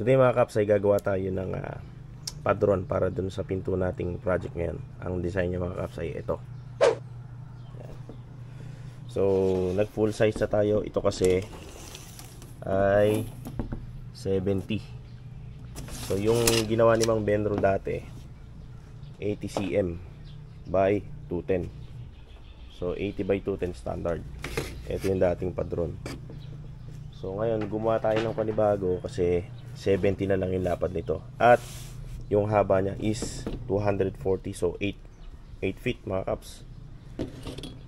Today mga kaps ay gagawa tayo ng padron para dun sa pinto nating project ngayon. Ang design niya mga kaps ay ito. Yan. So nag full size na tayo. Ito kasi ay 70. So yung ginawa ni Mang Benro dati 80 cm by 210. So 80 by 210 standard. Ito yung dating padron. So ngayon gumawa tayo ng panibago kasi 70 na lang yung lapad nito. At yung haba niya is 240. So 8 feet mga kaps.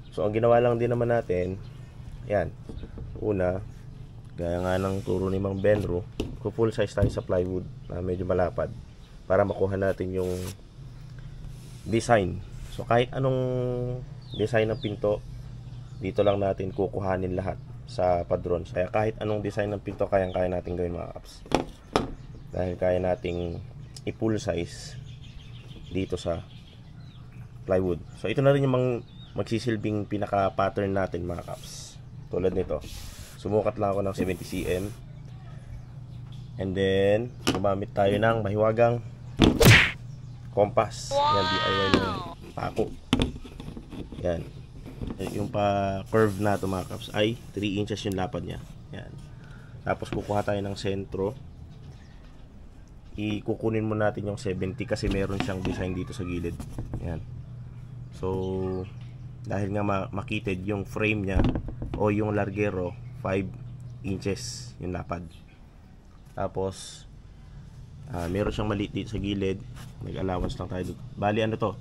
So ang ginawa lang din naman natin, yan. Una, gaya nga ng turo ni Mang Benro, full size tayo sa plywood na medyo malapad para makuha natin yung design. So kahit anong design ng pinto, dito lang natin kukuhanin lahat sa padron. Kaya kahit anong design ng pinto, kayang-kaya natin gawin mga kaps. Dahil kaya nating i-full size dito sa plywood. So ito na rin yung magsisilbing pinaka-pattern natin mga kaps. Tulad nito. Sumukat lang ako ng 70 cm. And then gumamit tayo ng mahiwagang compass. Yan, DIY na pako. Yan. Yung pa-curve na ito mga kaps ay 3 inches yung lapad niya. Yan. Tapos kukuha tayo ng sentro. Ikukunin mo natin yung 70 kasi meron siyang design dito sa gilid. Yan. So dahil nga makitid yung frame niya o yung largero 5 inches yung lapad. Tapos meron siyang maliit dito sa gilid. Nag-allowance lang tayo. Bali ano to?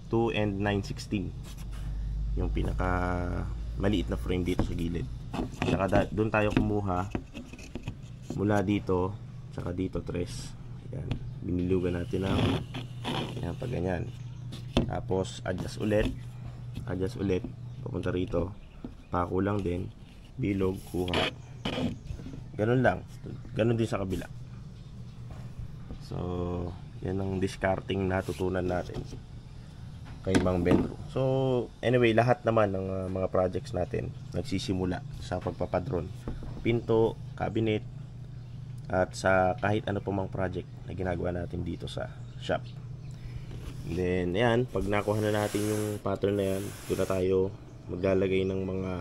2 and 9/16 yung pinaka maliit na frame dito sa gilid. Saka doon tayo kumuha mula dito saka dito 3. Yan, binilugan natin ng yan, pag ganyan. Tapos adjust ulit papunta rito, pako lang din, bilog, kuha, ganun lang, ganun din sa kabila. So yan ang discarding natutunan natin kay Mang Benro. So anyway, lahat naman ng mga projects natin nagsisimula sa pagpapadron, pinto, cabinet, at sa kahit ano pa mang project na ginagawa natin dito sa shop. And then ayan, pag nakuha na natin yung pattern na yan, doon na tayo maglalagay ng mga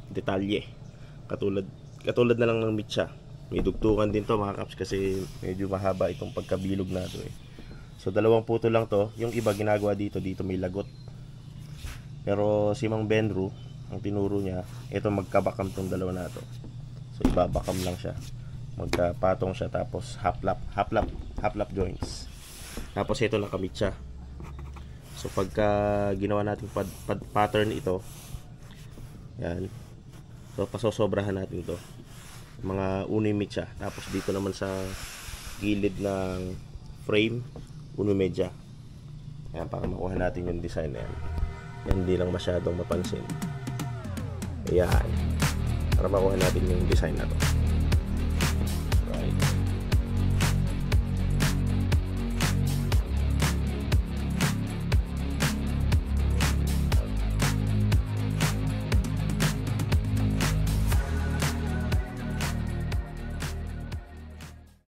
detalye. Katulad na lang ng mitsa. May dugtungan din to mga kaps kasi medyo mahaba itong pagkabilog na to eh. So 2 puto lang to. Yung iba ginagawa dito may lagot. Pero si Mang Benro, ang tinuro niya, ito magkabakam tong dalawa na to. So ibabakam lang siya. Magkapatong siya, tapos half lap joints. Tapos ito nakamit siya. So pagka ginawa natin pattern ito, yan. So pasosobrahan natin ito. Mga unimit siya. Tapos dito naman sa gilid ng frame, unimedya. Yan, para makuha natin yung design na yan. Yan, hindi lang masyadong mapansin. Ayan. Para makuha natin yung design na to.